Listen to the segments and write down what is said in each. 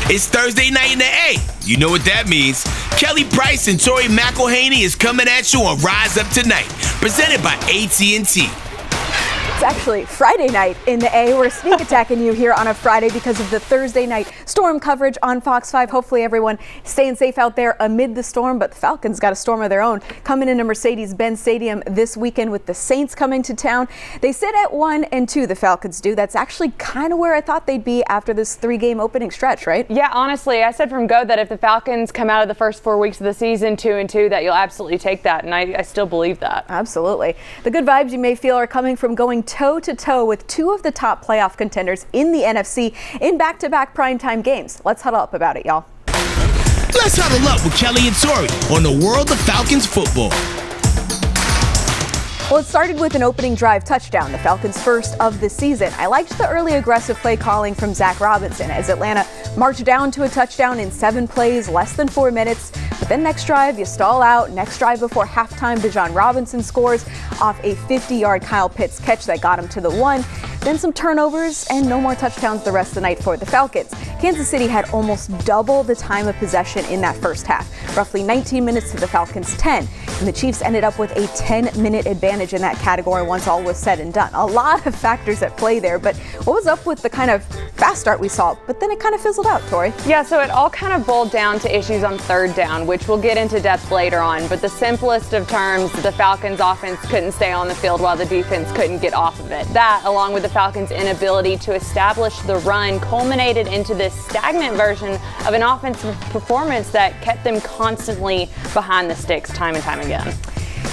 It's Thursday night in the A. You know what that means. Kelly Price and Tori McElhaney is coming at you on Rise Up Tonight, presented by AT&T. It's actually Friday night in the A. We're sneak attacking you here on a Friday because of the Thursday night storm coverage on Fox 5. Hopefully everyone staying safe out there amid the storm, but the Falcons got a storm of their own coming into Mercedes-Benz Stadium this weekend with the Saints coming to town. They sit at 1-2, the Falcons do. That's actually kind of where I thought they'd be after this 3-game opening stretch, right? Yeah, honestly, I said from go that if the Falcons come out of the first 4 weeks of the season 2-2, that you'll absolutely take that, and I still believe that. Absolutely. The good vibes you may feel are coming from going toe-to-toe with two of the top playoff contenders in the NFC in back-to-back primetime games. Let's huddle up about it, y'all. Let's huddle up with Kelly and Tori on the world of Falcons football. Well, it started with an opening drive touchdown, the Falcons' first of the season. I liked the early aggressive play calling from Zach Robinson as Atlanta marched down to a touchdown in 7 plays, less than 4 minutes. But then next drive, you stall out. Next drive before halftime, Bijan Robinson scores off a 50-yard Kyle Pitts catch that got him to the 1. Then some turnovers and no more touchdowns the rest of the night for the Falcons. Kansas City had almost double the time of possession in that first half, roughly 19 minutes to the Falcons' 10. And the Chiefs ended up with a 10-minute advantage in that category once all was said and done. A lot of factors at play there, but what was up with the kind of fast start we saw? But then it kind of fizzled out, Tori. Yeah, so it all kind of boiled down to issues on third down, which we'll get into depth later on. But the simplest of terms, the Falcons' offense couldn't stay on the field while the defense couldn't get off of it. That, along with the Falcons' inability to establish the run, culminated into this stagnant version of an offensive performance that kept them constantly behind the sticks time and time again.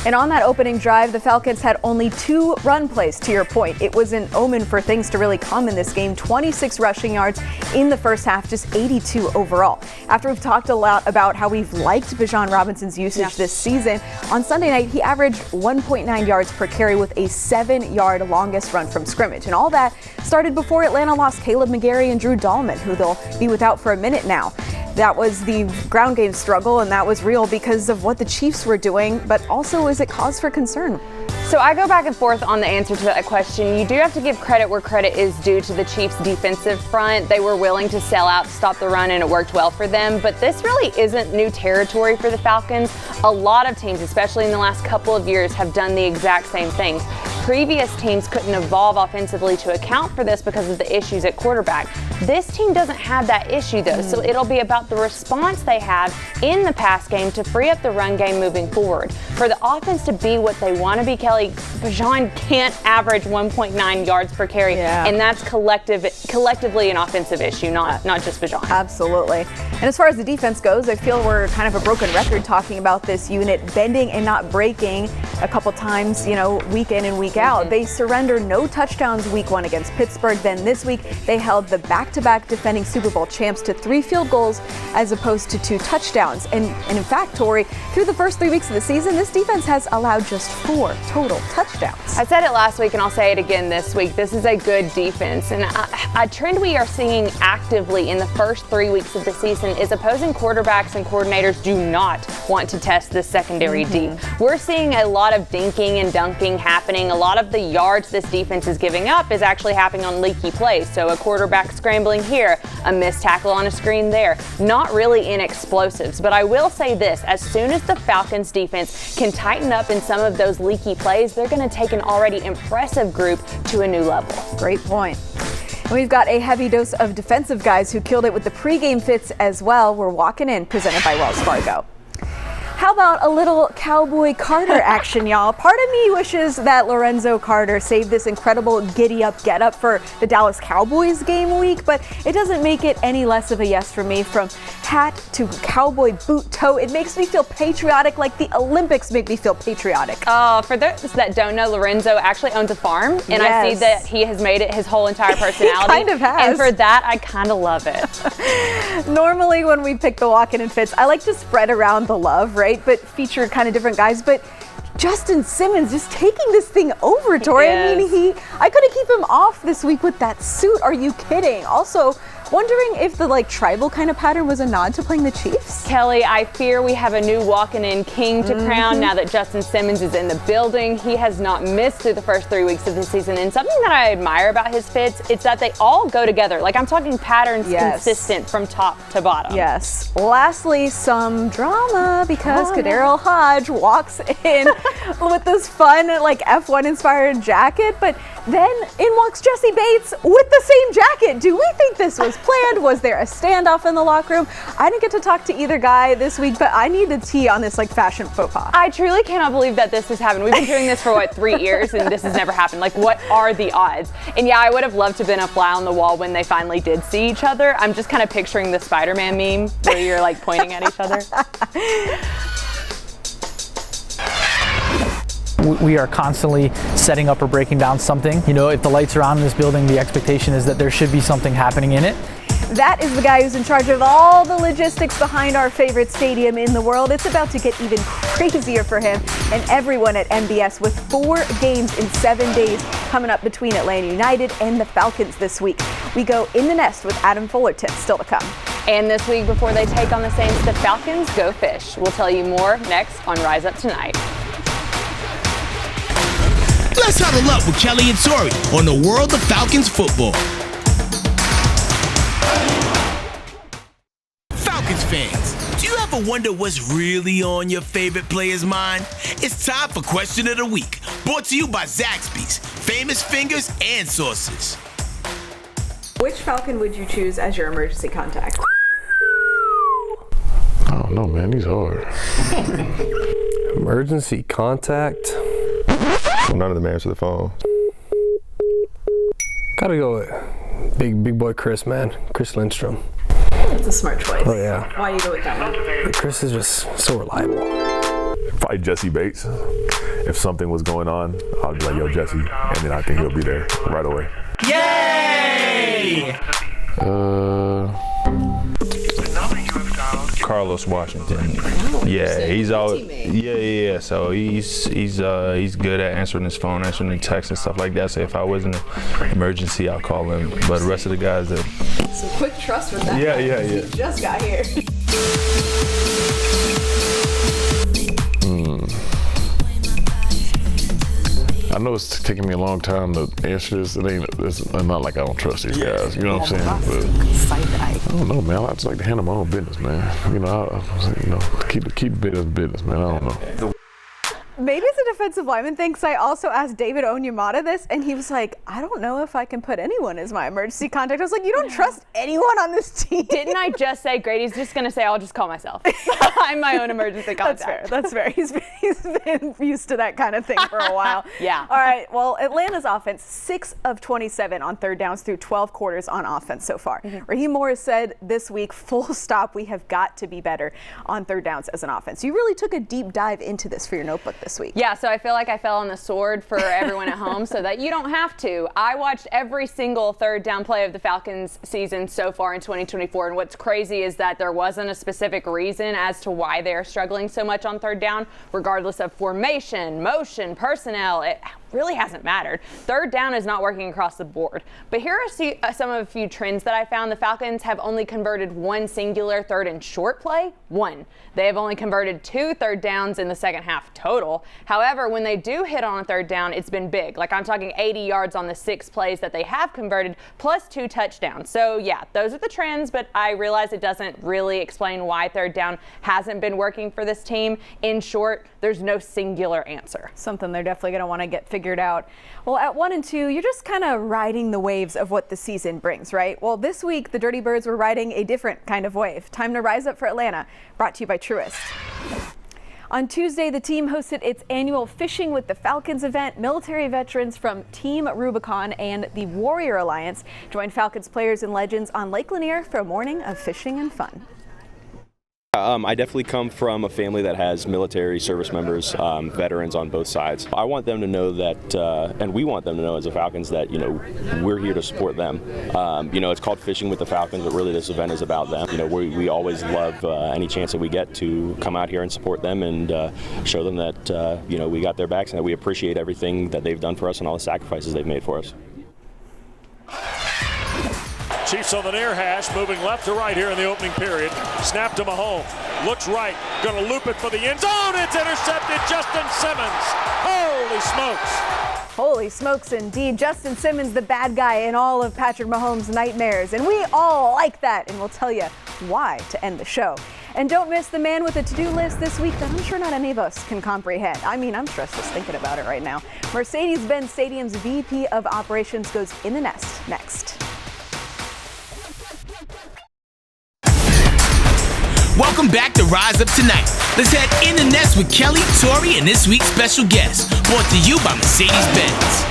And on that opening drive, the Falcons had only 2 run plays, to your point. It was an omen for things to really come in this game. 26 rushing yards in the first half, just 82 overall. After we've talked a lot about how we've liked Bijan Robinson's usage this season, on Sunday night, he averaged 1.9 yards per carry with a 7-yard longest run from scrimmage. And all that started before Atlanta lost Caleb McGarry and Drew Dahlman, who they'll be without for a minute now. That was the ground game struggle, and that was real because of what the Chiefs were doing, but also is it cause for concern? So I go back and forth on the answer to that question. You do have to give credit where credit is due to the Chiefs' defensive front. They were willing to sell out to stop the run, and it worked well for them. But this really isn't new territory for the Falcons. A lot of teams, especially in the last couple of years, have done the exact same things. Previous teams couldn't evolve offensively to account for this because of the issues at quarterback. This team doesn't have that issue, though, so it'll be about the response they have in the pass game to free up the run game moving forward. For the offense to be what they want to be, Kelly, Bijan can't average 1.9 yards per carry, and that's collectively an offensive issue, not just Bijan. Absolutely. And as far as the defense goes, I feel we're kind of a broken record talking about this unit bending and not breaking a couple times, week in and week out. They surrendered no touchdowns week 1 against Pittsburgh. Then this week, they held the back-to-back defending Super Bowl champs to 3 field goals as opposed to 2 touchdowns. And in fact, Tori, through the first 3 weeks of the season, this defense has allowed just 4 total touchdowns. I said it last week and I'll say it again this week. This is a good defense. And a trend we are seeing actively in the first 3 weeks of the season is opposing quarterbacks and coordinators do not want to test the secondary deep. We're seeing a lot of dinking and dunking happening. A lot of the yards this defense is giving up is actually happening on leaky plays. So a quarterback scrambling here, a missed tackle on a screen there. Not really in explosives. But I will say this, as soon as the Falcons defense can tighten up in some of those leaky plays, they're going to take an already impressive group to a new level. Great point. And we've got a heavy dose of defensive guys who killed it with the pregame fits as well. We're walking in, presented by Wells Fargo. How about a little Cowboy Carter action, y'all? Part of me wishes that Lorenzo Carter saved this incredible giddy-up get-up for the Dallas Cowboys game week, but it doesn't make it any less of a yes for me. From hat to cowboy boot toe, it makes me feel patriotic like the Olympics make me feel patriotic. For those that don't know, Lorenzo actually owns a farm, and I see that he has made it his whole entire personality. He kind of has. And for that, I kind of love it. Normally when we pick the walk-in and fits, I like to spread around the love, right? But feature kind of different guys. But Justin Simmons just taking this thing over, Tori. I mean, I couldn't keep him off this week with that suit. Are you kidding? Also, Wondering if the tribal kind of pattern was a nod to playing the Chiefs? Kelly, I fear we have a new walking-in king to crown now that Justin Simmons is in the building. He has not missed through the first 3 weeks of the season, and something that I admire about his fits, it's that they all go together. I'm talking patterns consistent from top to bottom. Yes. Lastly, some drama because Kadariel Hodge walks in with this fun F1 inspired jacket, but then in walks Jesse Bates with the same jacket. Do we think this was planned? Was there a standoff in the locker room? I didn't get to talk to either guy this week, but I need the tea on this fashion faux pas. I truly cannot believe that this has happened. We've been doing this for 3 years and this has never happened. What are the odds? And yeah, I would have loved to have been a fly on the wall when they finally did see each other. I'm just kind of picturing the Spider-Man meme where you're pointing at each other. We are constantly setting up or breaking down something. If the lights are on in this building, the expectation is that there should be something happening in it. That is the guy who's in charge of all the logistics behind our favorite stadium in the world. It's about to get even crazier for him and everyone at MBS with 4 games in 7 days coming up between Atlanta United and the Falcons this week. We go in the nest with Adam Fullerton still to come. And this week before they take on the Saints, the Falcons go fish. We'll tell you more next on Rise Up Tonight. Let's huddle up with Kelly and Tori on the world of Falcons football. Falcons fans, do you ever wonder what's really on your favorite player's mind? It's time for Question of the Week, brought to you by Zaxby's, Famous Fingers and Sauces. Which Falcon would you choose as your emergency contact? I don't know, man. These hard. Emergency contact. None of them answer the phone. Gotta go with big boy Chris, man. Chris Lindstrom. That's a smart choice. Oh yeah. Why do you go with that one? Chris is just so reliable. Probably Jesse Bates. If something was going on, I'd be like, yo, Jesse. And then I think he'll be there right away. Yay! Carlos Washington. Yeah, he's all. Yeah. So he's good at answering his phone, answering the text and stuff like that. So if I was in an emergency, I'll call him. But the rest of the guys, some quick trust with that. Yeah. He just got here. I know it's taking me a long time to answer this. It's not like I don't trust these guys. You know what I'm saying? But I don't know, man. I just like to handle my own business, man. Keep business, man. I don't know. Maybe it's a defensive lineman thing, because I also asked David Onyemata this, and he was like, I don't know if I can put anyone as my emergency contact. I was like, you don't trust anyone on this team? Didn't I just say Grady's just going to say, I'll just call myself. I'm my own emergency contact. That's fair. He's been used to that kind of thing for a while. Yeah. All right, well, Atlanta's offense, 6 of 27 on third downs through 12 quarters on offense so far. Raheem Morris said this week, full stop, we have got to be better on third downs as an offense. You really took a deep dive into this for your notebook this week. Yeah, so I feel like I fell on the sword for everyone at home so that you don't have to. I watched every single third down play of the Falcons season so far in 2024, and what's crazy is that there wasn't a specific reason as to why they're struggling so much on third down, regardless of formation, motion, personnel. It really hasn't mattered. Third down is not working across the board. But here are some of a few trends that I found. The Falcons have only converted one singular third and short play. One. They have only converted 2 third downs in the second half total. However, when they do hit on a third down, it's been big. I'm talking 80 yards on the 6 plays that they have converted, plus 2 touchdowns. So yeah, those are the trends, but I realize it doesn't really explain why third down hasn't been working for this team. In short, there's no singular answer. Something they're definitely going to want to get figured out. Well, at 1 and 2, you're just kind of riding the waves of what the season brings, right? Well, this week, the Dirty Birds were riding a different kind of wave. Time to rise up for Atlanta, brought to you by Truist. On Tuesday, the team hosted its annual Fishing with the Falcons event. Military veterans from Team Rubicon and the Warrior Alliance joined Falcons players and legends on Lake Lanier for a morning of fishing and fun. I definitely come from a family that has military service members, veterans on both sides. I want them to know that, and we want them to know as the Falcons that, we're here to support them. It's called Fishing with the Falcons, but really this event is about them. We always love any chance that we get to come out here and support them and show them that, we got their backs and that we appreciate everything that they've done for us and all the sacrifices they've made for us. Chiefs on the near hash, moving left to right here in the opening period. Snap to Mahomes. Looks right. Going to loop it for the end zone. It's intercepted. Justin Simmons. Holy smokes. Holy smokes indeed. Justin Simmons, the bad guy in all of Patrick Mahomes' nightmares. And we all like that, and we'll tell you why to end the show. And don't miss the man with a to-do list this week that I'm sure not any of us can comprehend. I mean, I'm stressed just thinking about it right now. Mercedes-Benz Stadium's VP of Operations goes in the nest next. Welcome back to Rise Up Tonight. Let's head in the nest with Kelly, Tori, and this week's special guest, brought to you by Mercedes-Benz.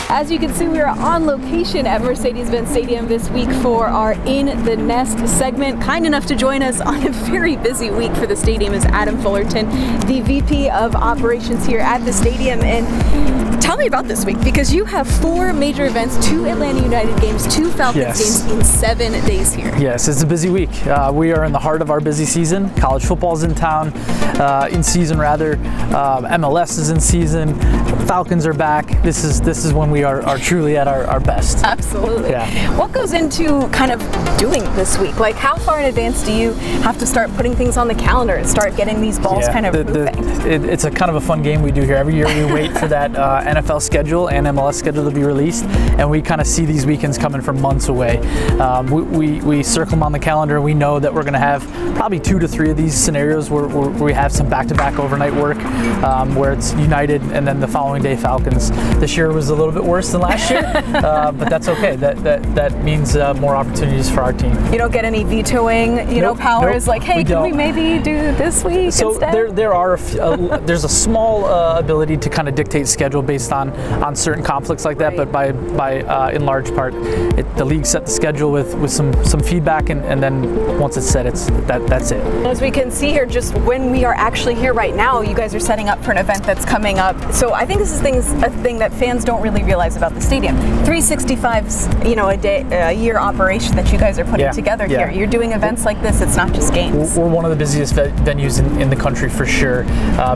As you can see, we are on location at Mercedes-Benz Stadium this week for our In the Nest segment. Kind enough to join us on a very busy week for the stadium is Adam Fullerton, the VP of Operations here at the stadium. And tell me about this week, because you have 4 major events, 2 Atlanta United games, 2 Falcons games in 7 days here. Yes, it's a busy week. We are in the heart of our busy season. College football's in town, in season rather. MLS is in season. Falcons are back. This is when we are truly at our best. Absolutely. Yeah. What goes into kind of doing this week? Like, how far in advance do you have to start putting things on the calendar and start getting these balls kind of moving? It's a kind of a fun game we do here. Every year we wait for that NFL schedule and MLS schedule to be released, and we kind of see these weekends coming from months away. We circle them on the calendar. We know that we're going to have probably 2 to 3 of these scenarios where we have some back-to-back overnight work, where it's United and then the following day Falcons. This year was a little bit worse than last year, but that's okay. That means more opportunities for our team. You don't get any vetoing, powers like, hey, can we maybe do this week instead? There's a small ability to kind of dictate schedule based on certain conflicts like that, but by in large part, the league set the schedule with some feedback, and then once it's set, that's it. As we can see here, just when we are actually here right now, you guys are setting up for an event that's coming up. So I think this is a thing that fans don't really realize about the stadium. 365's, a year operation that you guys are putting together here. You're doing events like this. It's not just games. We're one of the busiest venues in the country for sure.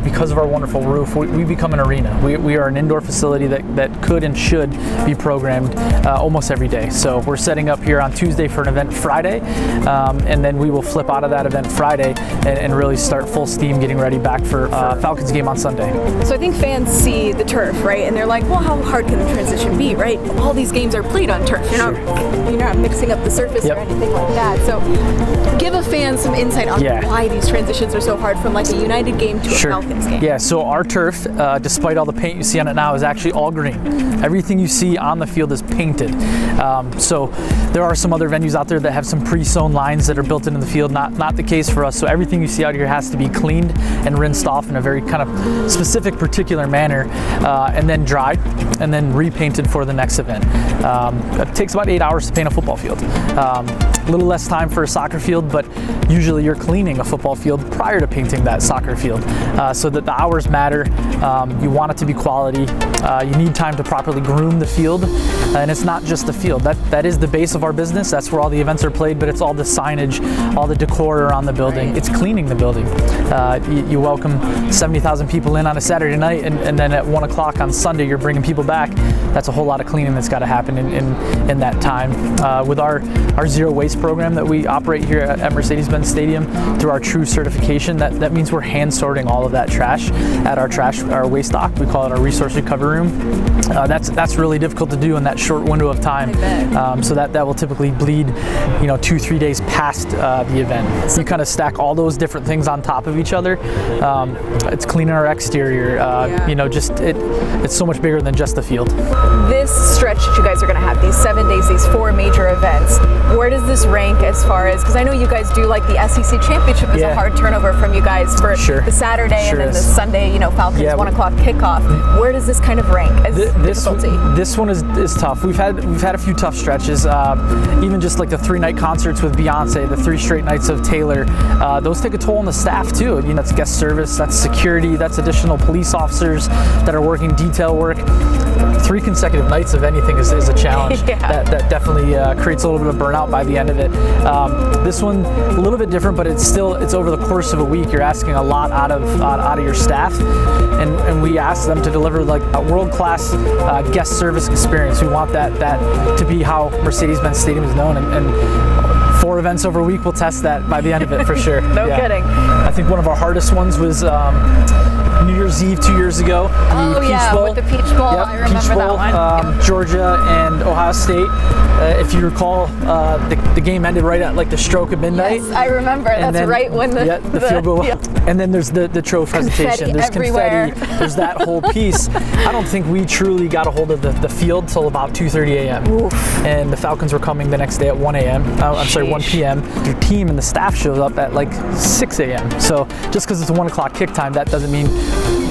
Because of our wonderful roof, we become an arena. We are an indoor facility that could and should be programmed almost every day. So we're setting up here on Tuesday for an event Friday, and then we will flip out of that event Friday and really start full steam getting ready back for Falcons game on Sunday. So I think fans see the turf, right? And they're like, well, how hard can the transition be, right? All these games are played on turf. You're not mixing up the surface or anything like that. So give a fan some insight on why these transitions are so hard from like a United game to a Falcons game. Yeah, so our turf, despite all the paint you see on it now, is actually all green. Everything you see on the field is painted. So there are some other venues out there that have some pre-sown lines that are built into the field. Not the case for us. So everything you see out here has to be cleaned and rinsed off in a very kind of specific, particular manner, and then dried, and then repainted for the next event. It takes about 8 hours to paint a football field. A little less time for a soccer field, but usually you're cleaning a football field prior to painting that soccer field, so that the hours matter. You want it to be quality. You need time to properly groom the field, and it's not just the field. That is the base of our business. That's where all the events are played, but it's all the signage, all the decor around the building. It's cleaning the building. You welcome 70,000 people in on a Saturday night, and then at 1 o'clock on Sunday you're bringing people back. That's a whole lot of cleaning that's got to happen in that time. With our zero waste program that we operate here at Mercedes-Benz Stadium through our True certification, that means we're hand sorting all of that trash at our waste dock. We call it our resource recovery room. That's really difficult to do in that short window of time. So that will typically bleed 2-3 days past the event. You kind of stack all those different things on top of each other. It's cleaning our exterior. It's so much bigger than just the field. This stretch that you guys are going to have, these 7 days, these 4 major events, where does this rank as far as, because I know you guys do like the SEC Championship is a hard turnover from you guys for the Saturday and then the Sunday, Falcons 1 o'clock kickoff. Where does this kind of rank as difficulty? This one is tough. We've had a few tough stretches. Even just like the 3-night concerts with Beyonce, the 3 straight nights of Taylor, those take a toll on the staff too. That's guest service, that's security, that's additional police officers that are working detail work. 3 consecutive nights of anything is a challenge. That definitely creates a little bit of burnout by the end of it. This one a little bit different, but it's over the course of a week. You're asking a lot out of your staff, and we ask them to deliver like world-class guest service experience. We want that to be how Mercedes-Benz Stadium is known, and 4 events over a week will test that by the end of it for sure. No kidding. I think one of our hardest ones was New Year's Eve 2 years ago. Oh yeah, with the Peach Bowl. Yep, I remember Peach Bowl, that one. Georgia and Ohio State. If you recall, the game ended right at like the stroke of midnight. Yes, I remember. That's then, right when the field goal. Yeah. And then there's the trophy presentation. There's everywhere. confetti. There's that whole piece. I don't think we truly got a hold of the field till about 2:30 a.m. Oof. And the Falcons were coming the next day at 1 a.m. I'm sorry, 1 p.m. Your team and the staff shows up at like 6 a.m. So just because it's a 1 o'clock kick time, that doesn't mean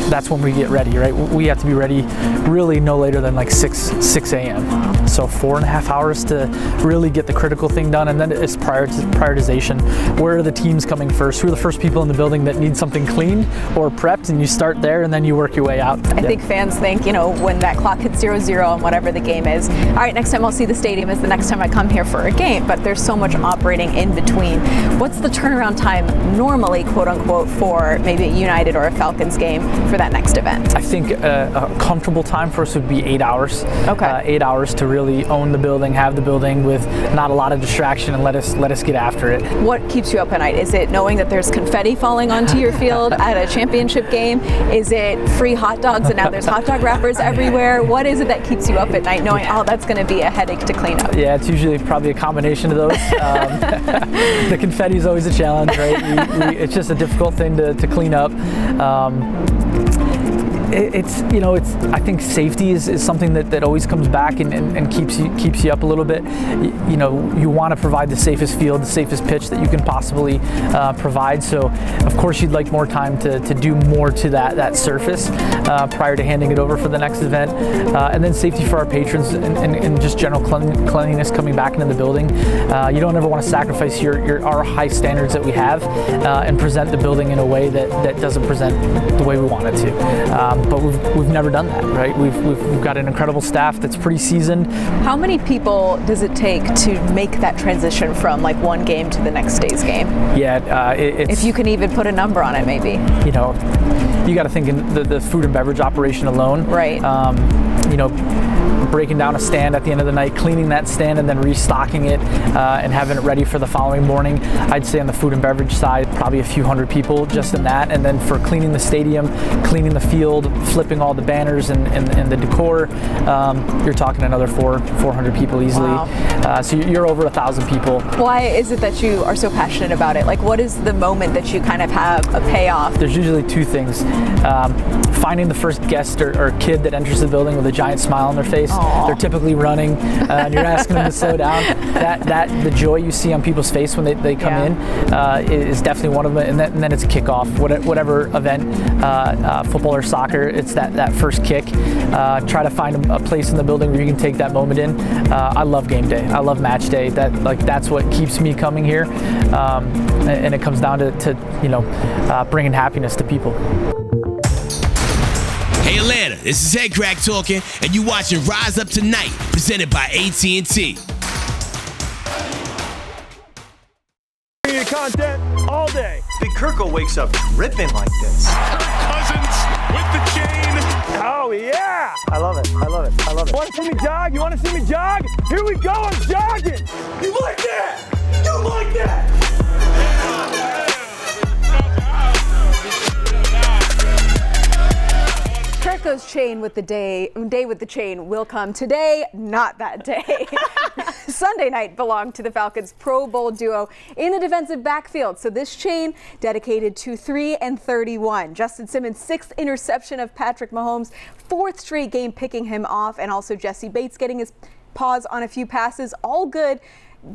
that's when we get ready, right? We have to be ready really no later than like 6 a.m. So 4.5 hours to really get the critical thing done, and then it's prioritization. Where are the teams coming first? Who are the first people in the building that need something cleaned or prepped, and you start there and then you work your way out. I think fans think, when that clock hits 0-0 and whatever the game is, all right, next time I'll see the stadium is the next time I come here for a game, but there's so much operating in between. What's the turnaround time normally, quote unquote, for maybe a United or a Falcons game for that next event? I think a comfortable time for us would be 8 hours. Okay. 8 hours to really own the building, have the building with not a lot of distraction, and let us get after it. What keeps you up at night? Is it knowing that there's confetti falling onto your field at a championship game? Is it free hot dogs and now there's hot dog wrappers everywhere? What is it that keeps you up at night knowing, that's going to be a headache to clean up? Yeah, it's usually probably a combination of those. The confetti is always a challenge, right? It's just a difficult thing to clean up. I think safety is something that always comes back and keeps you up a little bit. You want to provide the safest field, the safest pitch that you can possibly provide. So, of course, you'd like more time to do more to that surface prior to handing it over for the next event. And then safety for our patrons and just general cleanliness coming back into the building. You don't ever want to sacrifice our high standards that we have and present the building in a way that doesn't present the way we want it to. But we've never done that, right? We've got an incredible staff that's pretty seasoned. How many people does it take to make that transition from like one game to the next day's game? Yeah, if you can even put a number on it, maybe. You got to think in the food and beverage operation alone. Right. Breaking down a stand at the end of the night, cleaning that stand and then restocking it and having it ready for the following morning. I'd say on the food and beverage side, probably a few hundred people just in that. And then for cleaning the stadium, cleaning the field, flipping all the banners and the decor, you're talking another 400 people easily. Wow. So you're over 1,000 people. Why is it that you are so passionate about it? Like, what is the moment that you kind of have a payoff? There's usually 2 things. Finding the first guest or kid that enters the building with a giant smile on their face. Aww. They're typically running, and you're asking them to slow down. The joy you see on people's face when they come in is definitely one of them. And then it's kickoff. Whatever event, football or soccer, it's that first kick. Try to find a place in the building where you can take that moment in. I love game day. I love match day. That's what keeps me coming here, and it comes down to bringing happiness to people. Hey Atlanta, this is Head Crack talking, and you watching Rise Up Tonight, presented by AT&T. Bringing you content all day. Big Kirkle wakes up dripping like this. Cousins with the chain. Oh yeah! I love it. I love it. I love it. Want to see me jog? You want to see me jog? Here we go. I'm jogging. You like that? You like that? Kirko's chain with the day with the chain will come today, not that day. Sunday night belonged to the Falcons' Pro Bowl duo in the defensive backfield. So this chain dedicated to 3 and 31. Justin Simmons' 6th interception of Patrick Mahomes, 4th straight game picking him off, and also Jesse Bates getting his paws on a few passes. All good.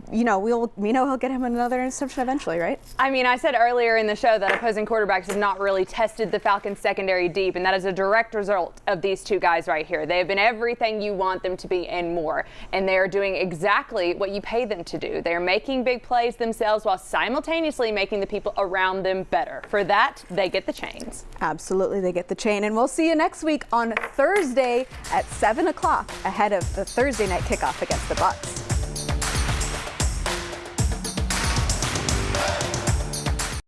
We know he'll get him another interception eventually, right? I mean, I said earlier in the show that opposing quarterbacks have not really tested the Falcons secondary deep, and that is a direct result of these 2 guys right here. They have been everything you want them to be and more, and they are doing exactly what you pay them to do. They are making big plays themselves while simultaneously making the people around them better. For that, they get the chains. Absolutely, they get the chain, and we'll see you next week on Thursday at 7 o'clock ahead of the Thursday night kickoff against the Bucs.